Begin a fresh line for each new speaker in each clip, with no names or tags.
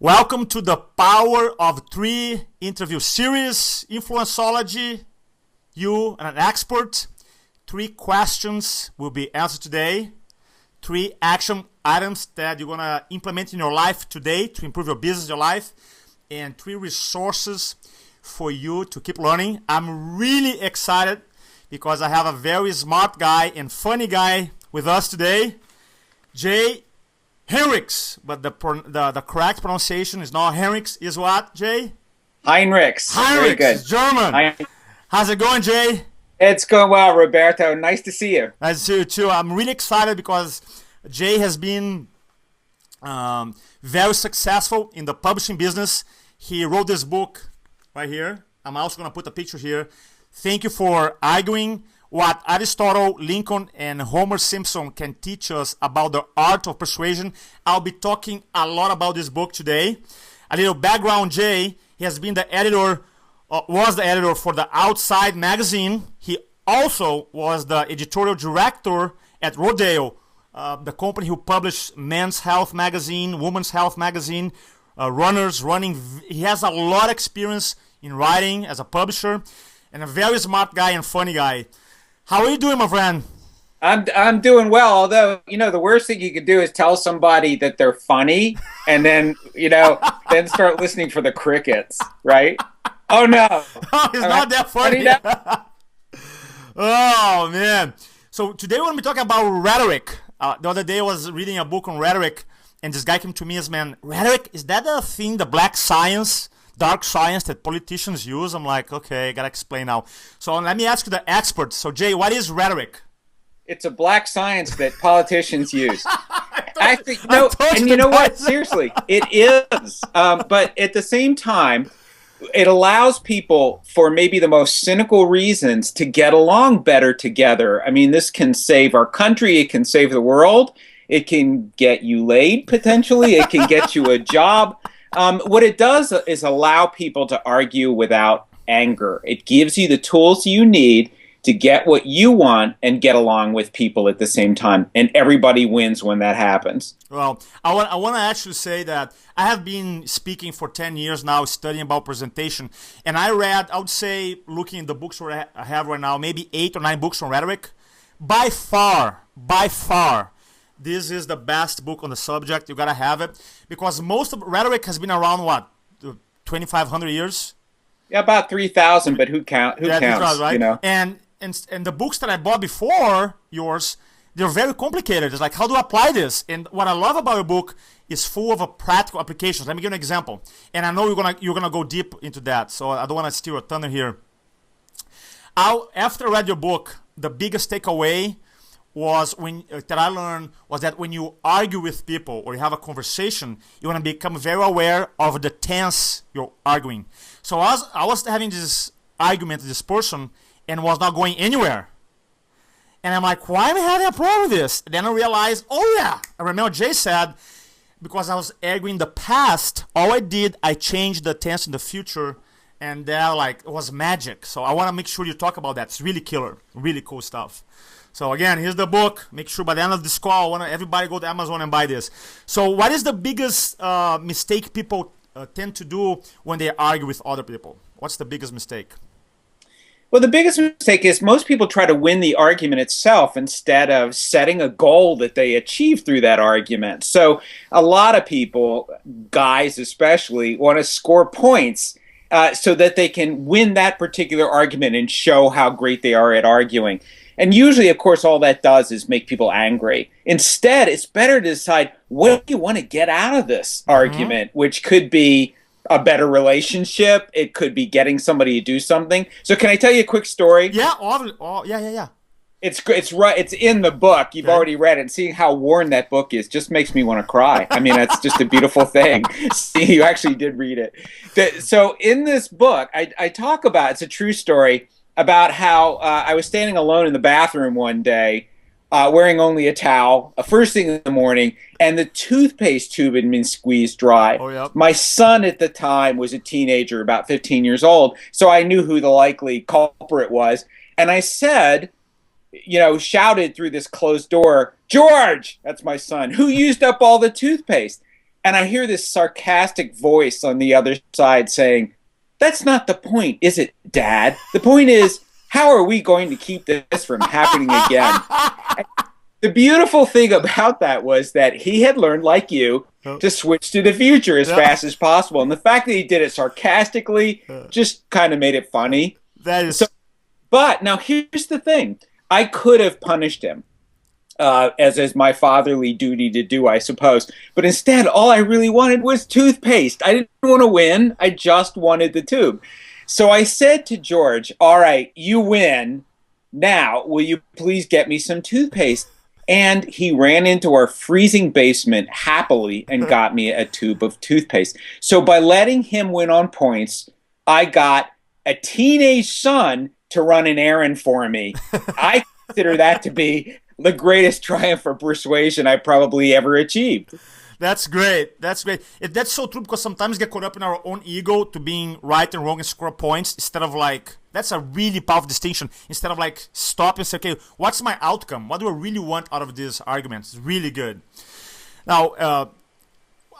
Welcome to the Power of Three interview series, InfluenceOlogy, you and an expert. 3 questions will be answered today. 3 action items that you're going to implement in your life today to improve your business, your life. And 3 resources for you to keep learning. I'm really excited because I have a very smart guy and funny guy with us today, Jay Heinrichs, but the correct pronunciation is not Heinrichs, is what, Jay?
Heinrichs. Very good.
It's German. How's it going, Jay?
It's going well, Roberto. Nice to see you.
Nice to see you, too. I'm really excited because Jay has been very successful in the publishing business. He wrote this book right here. I'm also going to put a picture here. Thank you for arguing what Aristotle, Lincoln, and Homer Simpson can teach us about the art of persuasion. I'll be talking a lot about this book today. A little background, Jay, he has been the editor, was the editor for the Outside magazine. He also was the editorial director at Rodeo, the company who published Men's Health magazine, Women's Health magazine, Runners, Running. He has a lot of experience in writing as a publisher and a very smart guy and funny guy. How are you doing, my friend?
I'm doing well, although, the worst thing you could do is tell somebody that they're funny and then, then start listening for the crickets, right? Oh, no.
Oh, it's not that funny. Oh, man. So today we're going to be talking about rhetoric. The other day I was reading a book on rhetoric, and this guy came to me as, man, rhetoric, is that a thing, the black science, dark science that politicians use? I'm like, okay, gotta explain now. So let me ask you the experts. So Jay, what is rhetoric?
It's a black science that politicians use. Actually, no, and you know what? Seriously, it is. But at the same time, it allows people, for maybe the most cynical reasons, to get along better together. I mean, this can save our country. It can save the world. It can get you laid, potentially. It can get you a job. What it does is allow people to argue without anger. It gives you the tools you need to get what you want and get along with people at the same time. And everybody wins when that happens.
Well, I want to actually say that I have been speaking for 10 years now, studying about presentation. And I would say, looking at the books I have right now, maybe 8 or 9 books on rhetoric. By far, this is the best book on the subject. You gotta have it because most of rhetoric has been around 2,500 years.
Yeah, about 3,000. But who counts?
Right? And the books that I bought before yours, they're very complicated. It's like, how do I apply this? And what I love about your book is full of practical applications. Let me give you an example. And I know you're gonna go deep into that, so I don't want to steal a thunder here. After I read your book, the biggest takeaway that I learned was that when you argue with people or you have a conversation, you want to become very aware of the tense you're arguing. So I was having this argument with this person and was not going anywhere. And I'm like, why am I having a problem with this? And then I realized, oh yeah, I remember Jay said, because I was arguing the past, all I did, I changed the tense in the future, and that it was magic. So I want to make sure you talk about that. It's really killer, really cool stuff. So again, here's the book. Make sure by the end of this call, I want everybody go to Amazon and buy this. So what is the biggest mistake people tend to do when they argue with other people? What's the biggest mistake?
Well, the biggest mistake is most people try to win the argument itself instead of setting a goal that they achieve through that argument. So a lot of people, guys especially, want to score points so that they can win that particular argument and show how great they are at arguing. And usually, of course, all that does is make people angry. Instead, it's better to decide what do you want to get out of this argument, which could be a better relationship. It could be getting somebody to do something. So can I tell you a quick story?
Yeah. Yeah.
It's in the book. You've already read it. And seeing how worn that book is just makes me want to cry. I mean, that's just a beautiful thing. See, you actually did read it. So in this book, I talk about, it's a true story, about how I was standing alone in the bathroom one day, wearing only a towel, first thing in the morning, and the toothpaste tube had been squeezed dry.
Oh, yep.
My son at the time was a teenager, about 15 years old, so I knew who the likely culprit was. And I said, shouted through this closed door, "George," that's my son, "who used up all the toothpaste?" And I hear this sarcastic voice on the other side saying, "That's not the point, is it, Dad? The point is, how are we going to keep this from happening again?" The beautiful thing about that was that he had learned, like you, to switch to the future as fast as possible. And the fact that he did it sarcastically just kind of made it funny.
That is...
But now here's the thing. I could have punished him, as is my fatherly duty to do, I suppose. But instead, all I really wanted was toothpaste. I didn't want to win. I just wanted the tube. So I said to George, "All right, you win. Now, will you please get me some toothpaste?" And he ran into our freezing basement happily and got me a tube of toothpaste. So by letting him win on points, I got a teenage son to run an errand for me. I consider that to be the greatest triumph of persuasion I probably ever achieved.
That's great. That's great. That's so true, because sometimes we get caught up in our own ego to being right and wrong and score points, instead of like, that's a really powerful distinction. Instead of like stop and say, okay, what's my outcome? What do I really want out of this argument? It's really good. Now,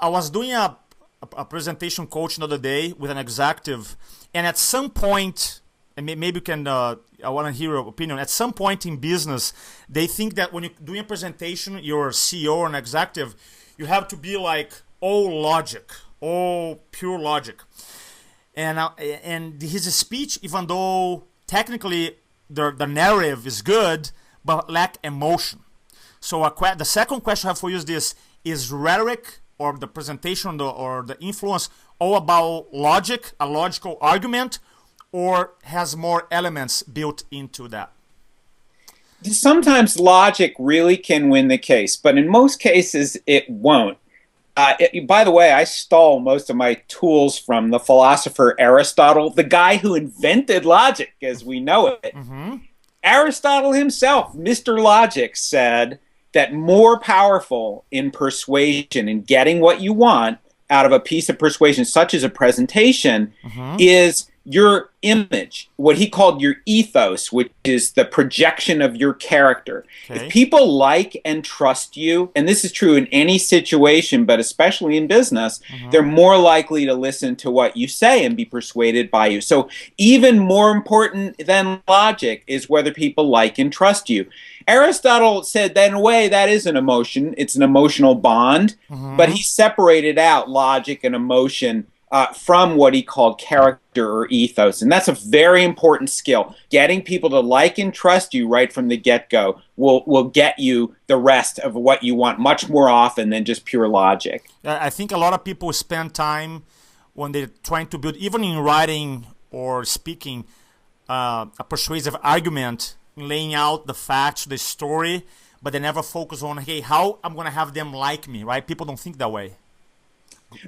I was doing a presentation coaching the other day with an executive, and at some point, and maybe you can, I want to hear your opinion. At some point in business, they think that when you're doing a presentation, you're a CEO or an executive, you have to be like all logic, all pure logic. And his speech, even though technically the narrative is good, but lack emotion. So the second question I have for you is this: is rhetoric or the presentation or the influence all about logic, a logical argument, or has more elements built into that?
Sometimes logic really can win the case, but in most cases it won't. By the way, I stole most of my tools from the philosopher Aristotle, the guy who invented logic as we know it. Mm-hmm. Aristotle himself, Mr. Logic, said that more powerful in persuasion, in getting what you want out of a piece of persuasion, such as a presentation, is your image, what he called your ethos, which is the projection of your character. Okay. If people like and trust you, and this is true in any situation, but especially in business, they're more likely to listen to what you say and be persuaded by you. So even more important than logic is whether people like and trust you. Aristotle said that in a way that is an emotion. It's an emotional bond, but he separated out logic and emotion from what he called character or ethos. And that's a very important skill. Getting people to like and trust you right from the get-go will get you the rest of what you want much more often than just pure logic.
I think a lot of people spend time when they're trying to build, even in writing or speaking, a persuasive argument, laying out the facts, the story, but they never focus on, hey, how I'm going to have them like me, right? People don't think that way.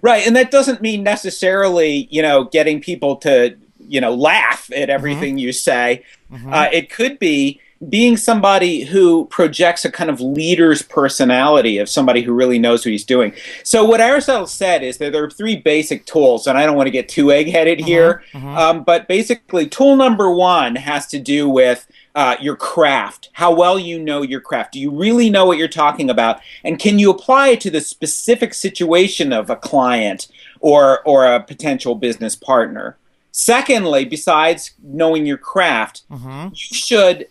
Right, and that doesn't mean necessarily, getting people to, laugh at everything you say. It could be being somebody who projects a kind of leader's personality, of somebody who really knows what he's doing. So what Aristotle said is that there are three basic tools, and I don't want to get too egg-headed here, but basically tool number one has to do with your craft, how well you know your craft. Do you really know what you're talking about? And can you apply it to the specific situation of a client or a potential business partner? Secondly, besides knowing your craft, you should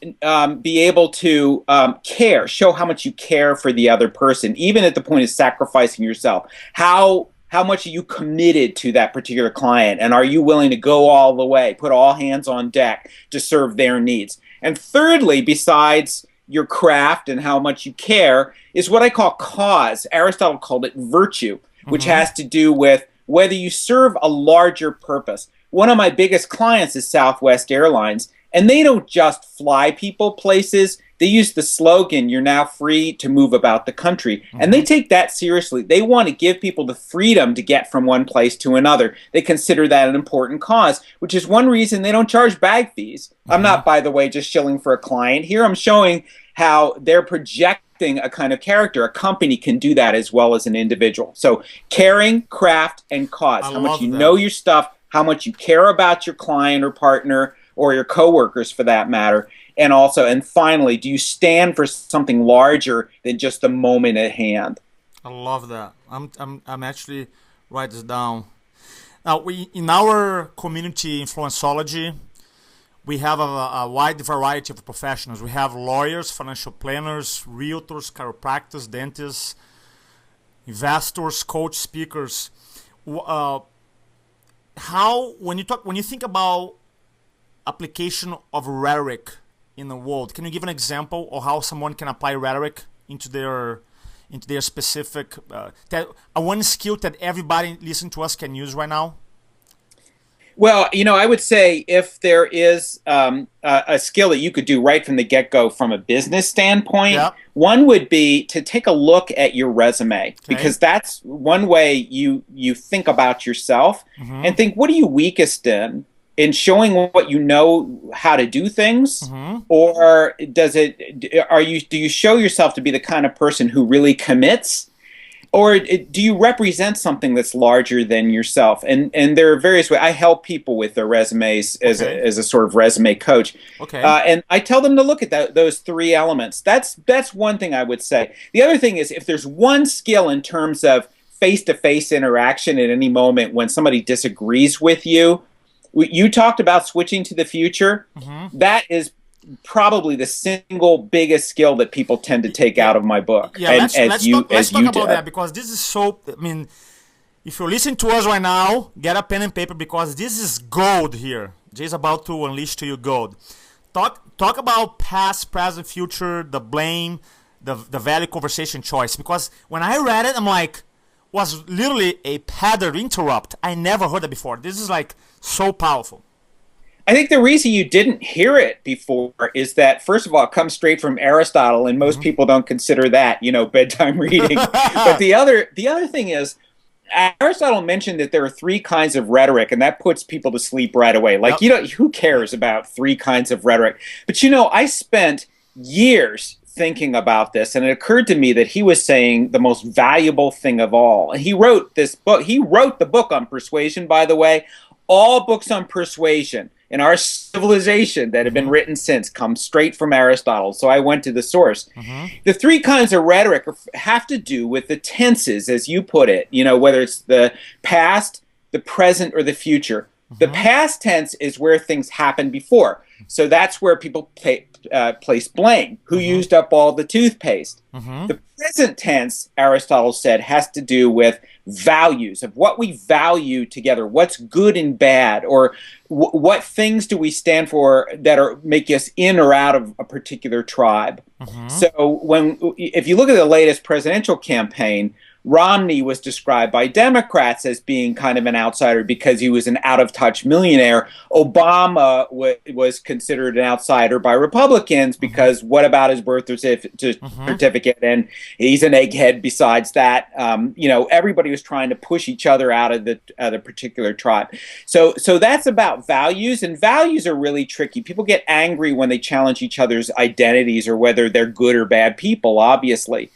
be able to care, show how much you care for the other person, even at the point of sacrificing yourself. How much are you committed to that particular client? And are you willing to go all the way, put all hands on deck to serve their needs? And thirdly, besides your craft and how much you care, is what I call cause. Aristotle called it virtue, which has to do with whether you serve a larger purpose. One of my biggest clients is Southwest Airlines, and they don't just fly people places. They use the slogan, "You're now free to move about the country." And they take that seriously. They want to give people the freedom to get from one place to another. They consider that an important cause, which is one reason they don't charge bag fees. I'm not, by the way, just shilling for a client here. I'm showing how they're projecting a kind of character. A company can do that as well as an individual. So caring, craft, and cause. How much you know your stuff, how much you care about your client or partner or your coworkers for that matter. And finally, do you stand for something larger than just the moment at hand?
I love that. I'm actually write this down. Now, we in our community, InfluenceOlogy, we have a wide variety of professionals. We have lawyers, financial planners, realtors, chiropractors, dentists, investors, coach, speakers. How when you think about application of rhetoric in the world, can you give an example of how someone can apply rhetoric into their specific one skill that everybody listening to us can use right now?
Well, I would say if there is a skill that you could do right from the get-go from a business standpoint,
Yep.
one would be to take a look at your resume, because that's one way you think about yourself and think, what are you weakest in showing what you know how to do things, or do you show yourself to be the kind of person who really commits? Or do you represent something that's larger than yourself? And there are various ways. I help people with their resumes as a sort of resume coach.
Okay.
And I tell them to look at those three elements. That's one thing I would say. The other thing is, if there's one skill in terms of face-to-face interaction at any moment when somebody disagrees with you, you talked about switching to the future. That is probably the single biggest skill that people tend to take out of my book.
Yeah, let's talk about that, because this is so, if you listen to us right now, get a pen and paper, because this is gold here. Jay's about to unleash to you gold. Talk about past, present, future, the blame, the value, conversation, choice. Because when I read it, I'm like, was literally a pattern interrupt. I never heard that before. This is like so powerful.
I think the reason you didn't hear it before is that, first of all, it comes straight from Aristotle, and most people don't consider that, bedtime reading. But the other thing is, Aristotle mentioned that there are three kinds of rhetoric, and that puts people to sleep right away. Like, who cares about three kinds of rhetoric? But, I spent years thinking about this, and it occurred to me that he was saying the most valuable thing of all. And he wrote this book. He wrote the book on persuasion, by the way. All books on persuasion in our civilization that have been written since come straight from Aristotle. So I went to the source. The three kinds of rhetoric have to do with the tenses, as you put it, whether it's the past, the present, or the future. The past tense is where things happened before. So that's where people place blame. Who used up all the toothpaste? The present tense, Aristotle said, has to do with values, of what we value together, what's good and bad, or what things do we stand for that make us in or out of a particular tribe. So if you look at the latest presidential campaign, Romney was described by Democrats as being kind of an outsider because he was an out-of-touch millionaire. Obama was considered an outsider by Republicans because what about his birth certificate? And he's an egghead besides that. Everybody was trying to push each other out of the particular tribe. So that's about values, and values are really tricky. People get angry when they challenge each other's identities or whether they're good or bad people, obviously.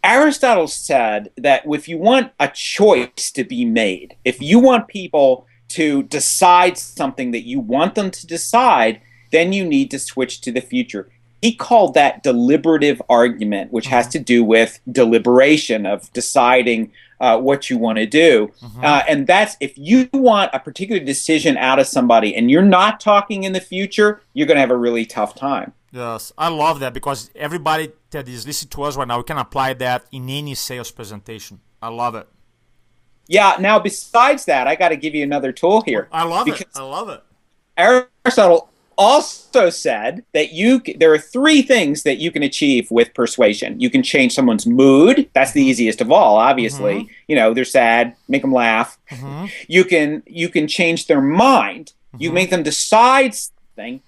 Aristotle said that if you want a choice to be made, if you want people to decide something that you want them to decide, then you need to switch to the future. He called that deliberative argument, which has to do with deliberation of deciding what you want to do. And that's, if you want a particular decision out of somebody and you're not talking in the future, you're going to have a really tough time.
Yes, I love that, because everybody that is listening to us right now, we can apply that in any sales presentation. I love it.
Yeah, now besides that, I got to give you another tool here.
I love it.
Aristotle also said that there are three things that you can achieve with persuasion. You can change someone's mood. That's the easiest of all, obviously. They're sad, make them laugh. You can change their mind. You make them decide something.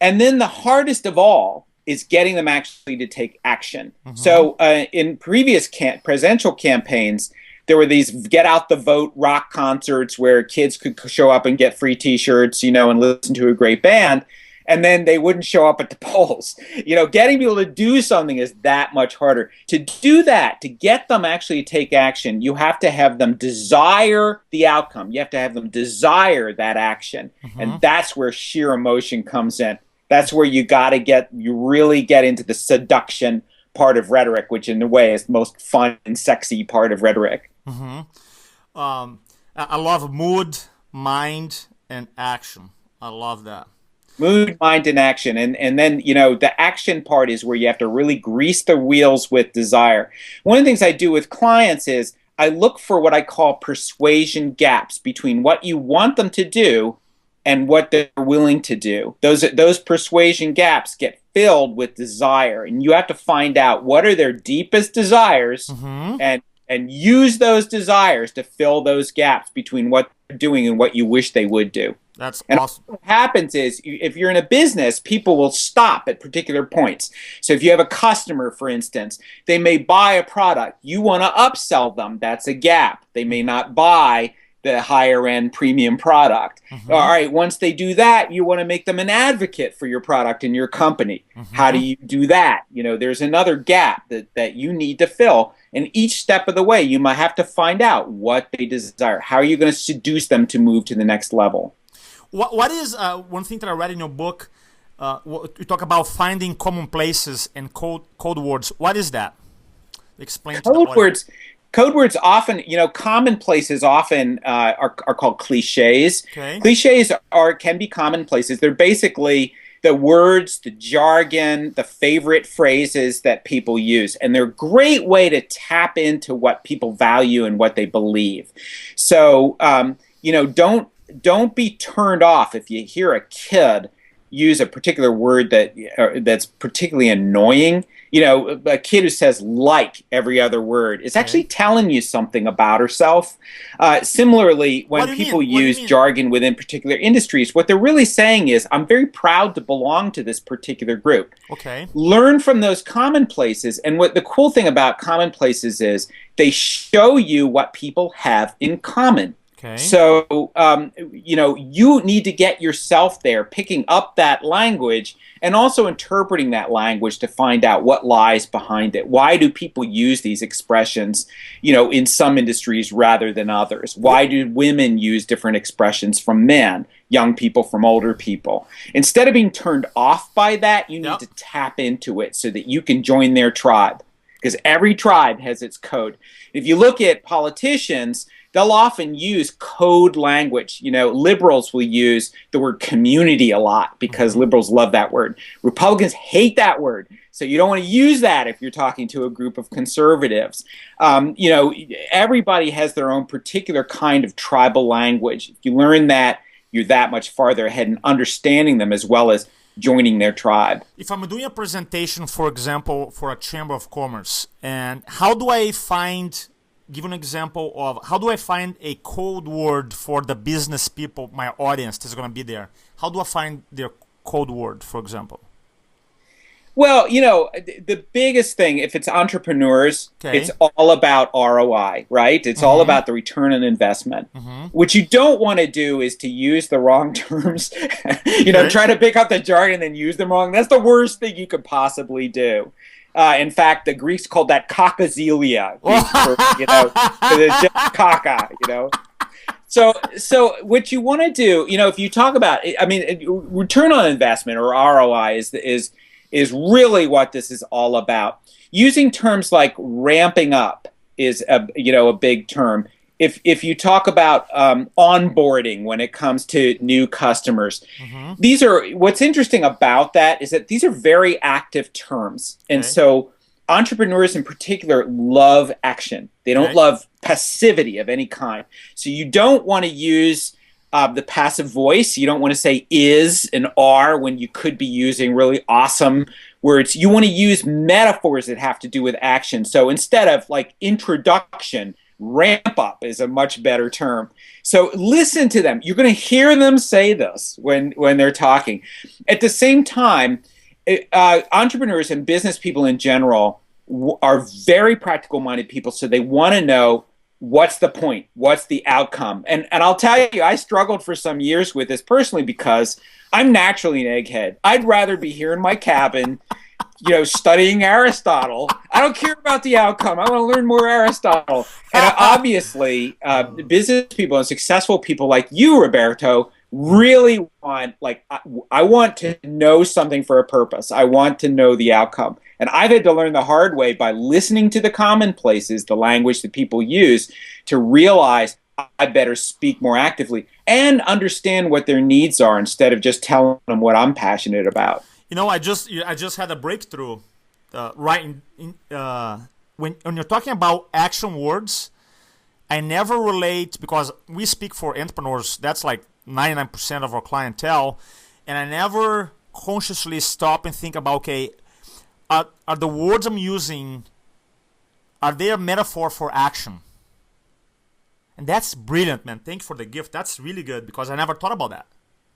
And then the hardest of all is getting them actually to take action. So in previous presidential campaigns, there were these get out the vote rock concerts where kids could show up and get free T-shirts, and listen to a great band, and then they wouldn't show up at the polls. Getting people to do something is that much harder. To do that, to get them actually to take action, you have to have them desire the outcome. You have to have them desire that action. And that's where sheer emotion comes in. That's where you really get into the seduction part of rhetoric, which in a way is the most fun and sexy part of rhetoric.
I love mood, mind, and action. I love that.
Mood, mind, and action. And then, the action part is where you have to really grease the wheels with desire. One of the things I do with clients is I look for what I call persuasion gaps between what you want them to do and what they're willing to do. Those persuasion gaps get filled with desire, and you have to find out what are their deepest desires and use those desires to fill those gaps between what they're doing and what you wish they would do.
That's
and
awesome.
What happens is, if you're in a business, people will stop at particular points. So if you have a customer, for instance, they may buy a product. You want to upsell them. That's a gap. They may not buy the higher end premium product. All right, once they do that, you want to make them an advocate for your product in your company. How do you do that? There's another gap that you need to fill. And each step of the way, you might have to find out what they desire. How are you going to seduce them to move to the next level?
What is one thing that I read in your book? You talk about finding common places and code words. What is that? Explain.
Code words. Code words often, commonplaces often are called cliches.
Okay.
Cliches can be commonplaces. They're basically the words, the jargon, the favorite phrases that people use, and they're a great way to tap into what people value and what they believe. So, don't be turned off if you hear a kid use a particular word that's particularly annoying. A kid who says "like" every other word is actually telling you something about herself. Similarly, when people use jargon within particular industries, what they're really saying is, I'm very proud to belong to this particular group.
Okay.
Learn from those commonplaces. And what the cool thing about commonplaces is they show you what people have in common.
Okay.
So, you need to get yourself there, picking up that language and also interpreting that language to find out what lies behind it. Why do people use these expressions, in some industries rather than others? Why do women use different expressions from men, young people from older people? Instead of being turned off by that, you need to tap into it so that you can join their tribe, because every tribe has its code. If you look at politicians, they'll often use code language. Liberals will use the word community a lot because liberals love that word. Republicans hate that word. So you don't want to use that if you're talking to a group of conservatives. Everybody has their own particular kind of tribal language. If you learn that, you're that much farther ahead in understanding them as well as joining their tribe.
If I'm doing a presentation, for example, for a chamber of commerce, and how do I give an example of how do I find a code word for the business people, my audience that's going to be there? How do I find their code word, for example?
Well, the biggest thing, if it's entrepreneurs, it's all about ROI, right? It's all about the return on investment. What you don't want to do is to use the wrong terms, try to pick up the jargon and then use them wrong. That's the worst thing you could possibly do. In fact, the Greeks called that kakazelia, just kaka, So what you want to do, if you talk about, return on investment or ROI is really what this is all about. Using terms like ramping up is a big term. If you talk about onboarding when it comes to new customers, what's interesting about that is that these are very active terms. And so entrepreneurs in particular love action. They don't love passivity of any kind. So you don't want to use the passive voice. You don't want to say is and are when you could be using really awesome words. You want to use metaphors that have to do with action. So instead of like introduction, ramp up is a much better term. So listen to them. You're going to hear them say this when they're talking. At the same time, entrepreneurs and business people in general are very practical-minded people, so they want to know what's the point, what's the outcome. And I'll tell you, I struggled for some years with this personally because I'm naturally an egghead. I'd rather be here in my cabin studying Aristotle. I don't care about the outcome. I want to learn more Aristotle. And obviously, business people and successful people like you, Roberto, really want, I want to know something for a purpose. I want to know the outcome. And I've had to learn the hard way by listening to the commonplaces, the language that people use, to realize I better speak more actively and understand what their needs are instead of just telling them what I'm passionate about.
I just had a breakthrough when you're talking about action words. I never relate, because we speak for entrepreneurs. That's like 99% of our clientele, and I never consciously stop and think about, okay, are the words I'm using, are they a metaphor for action? And that's brilliant, man. Thank you for the gift. That's really good, because I never thought about that.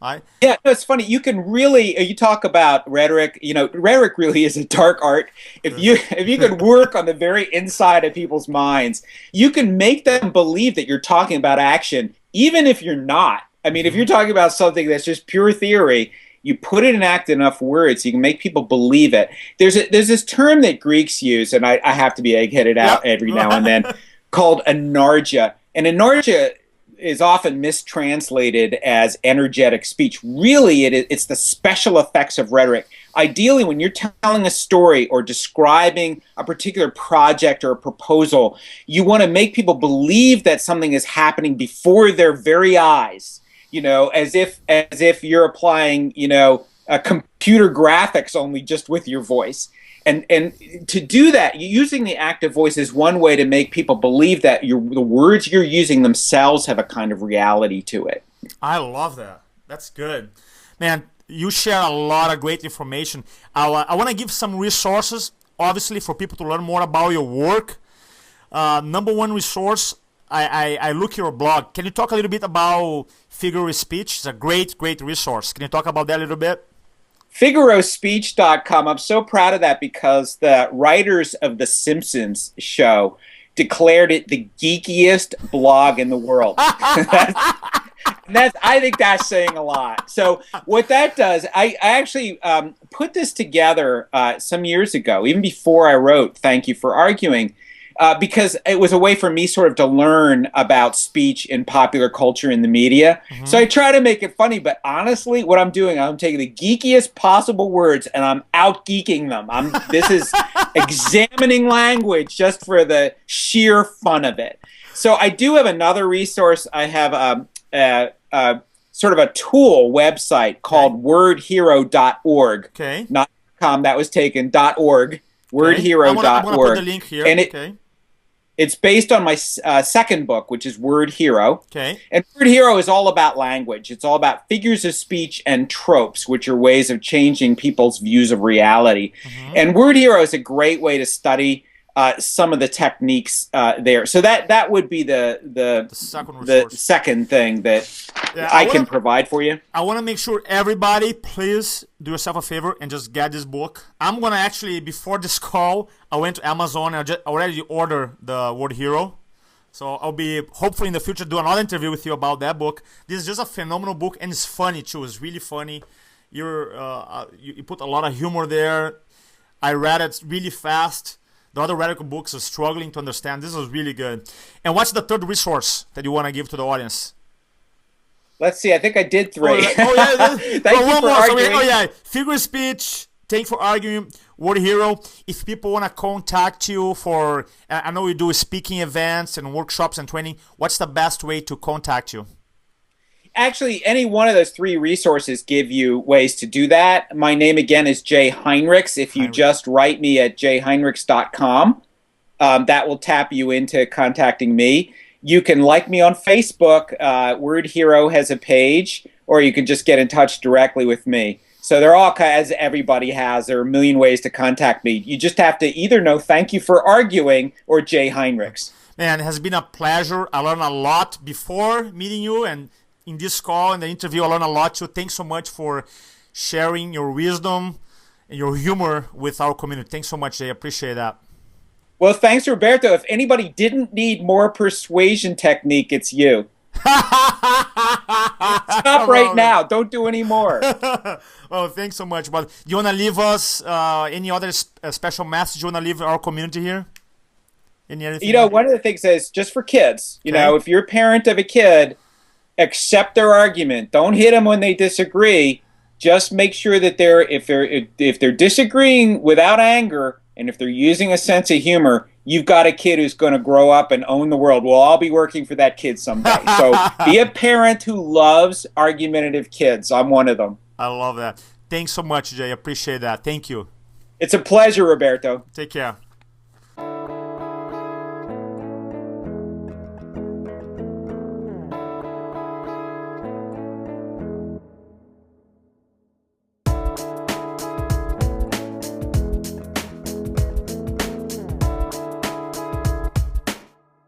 Right?
Yeah, no, it's funny. You can really, you talk about rhetoric. Rhetoric really is a dark art. If you can work on the very inside of people's minds, you can make them believe that you're talking about action, even if you're not. I mean, if you're talking about something that's just pure theory, you put it in enough words, you can make people believe it. There's this term that Greeks use, and I have to be egg-headed out every now and then, called anargia. And anargia is often mistranslated as energetic speech. Really, it's the special effects of rhetoric. Ideally, when you're telling a story or describing a particular project or a proposal, you want to make people believe that something is happening before their very eyes, as if you're applying, a computer graphics only just with your voice. And to do that, using the active voice is one way to make people believe that the words you're using themselves have a kind of reality to it.
I love that. That's good. Man, you share a lot of great information. I want to give some resources, obviously, for people to learn more about your work. Number one resource, I look at your blog. Can you talk a little bit about figure of speech? It's a great resource. Can you talk about that a little bit?
FigaroSpeech.com. I'm so proud of that because the writers of The Simpsons show declared it the geekiest blog in the world. I think that's saying a lot. So what that does, I actually put this together some years ago, even before I wrote Thank You for Arguing, because it was a way for me sort of to learn about speech in popular culture in the media. Mm-hmm. So I try to make it funny, but honestly, what I'm doing, I'm taking the geekiest possible words and I'm out-geeking them. This is examining language just for the sheer fun of it. So I do have another resource. I have sort of a tool website called wordhero.org.
Okay.
Not .com, that was taken, .org. Wordhero.org.
I'm going to put the link here.
And it's based on my second book, which is Word Hero.
Okay.
And Word Hero is all about language. It's all about figures of speech and tropes, which are ways of changing people's views of reality. Mm-hmm. And Word Hero is a great way to study some of the techniques there. So that would be the second thing that I can provide for you.
I want to make sure everybody, please do yourself a favor and just get this book. I'm going to actually, before this call, I went to Amazon and I already ordered the Word Hero. So I'll be, hopefully in the future, do another interview with you about that book. This is just a phenomenal book, and it's funny too. It's really funny. You put a lot of humor there. I read it really fast. The other radical books are struggling to understand. This is really good. And what's the third resource that you want to give to the audience?
Let's see. I think I did three.
Thank you for arguing. Figure of speech. Thank you for arguing. Word Hero. If people want to contact you for, I know you do speaking events and workshops and training. What's the best way to contact you?
Actually, any one of those three resources give you ways to do that. My name, again, is Jay Heinrichs. If you just write me at jayheinrichs.com, that will tap you into contacting me. You can like me on Facebook. Word Hero has a page, or you can just get in touch directly with me. So they're all, as everybody has, there are a million ways to contact me. You just have to either know Thank You for Arguing or Jay Heinrichs.
Man, it has been a pleasure. I learned a lot before meeting you, and in this call and the interview, I learned a lot too. Thanks so much for sharing your wisdom and your humor with our community. Thanks so much, Jay. I appreciate that.
Well, thanks, Roberto. If anybody didn't need more persuasion technique, it's you. Stop right now. Don't do any more.
Well, thanks so much. But do you want to leave us any other special message you want to leave our community here?
One of the things is just for kids. If you're a parent of a kid, accept their argument. Don't hit them when they disagree. just make sure that if they're disagreeing without anger, and if they're using a sense of humor, you've got a kid who's going to grow up and own the world. Well, I'll be working for that kid someday. So be a parent who loves argumentative kids. I'm one of them.
I love that. Thanks so much, Jay. Appreciate that. Thank you.
It's a pleasure, Roberto.
Take care.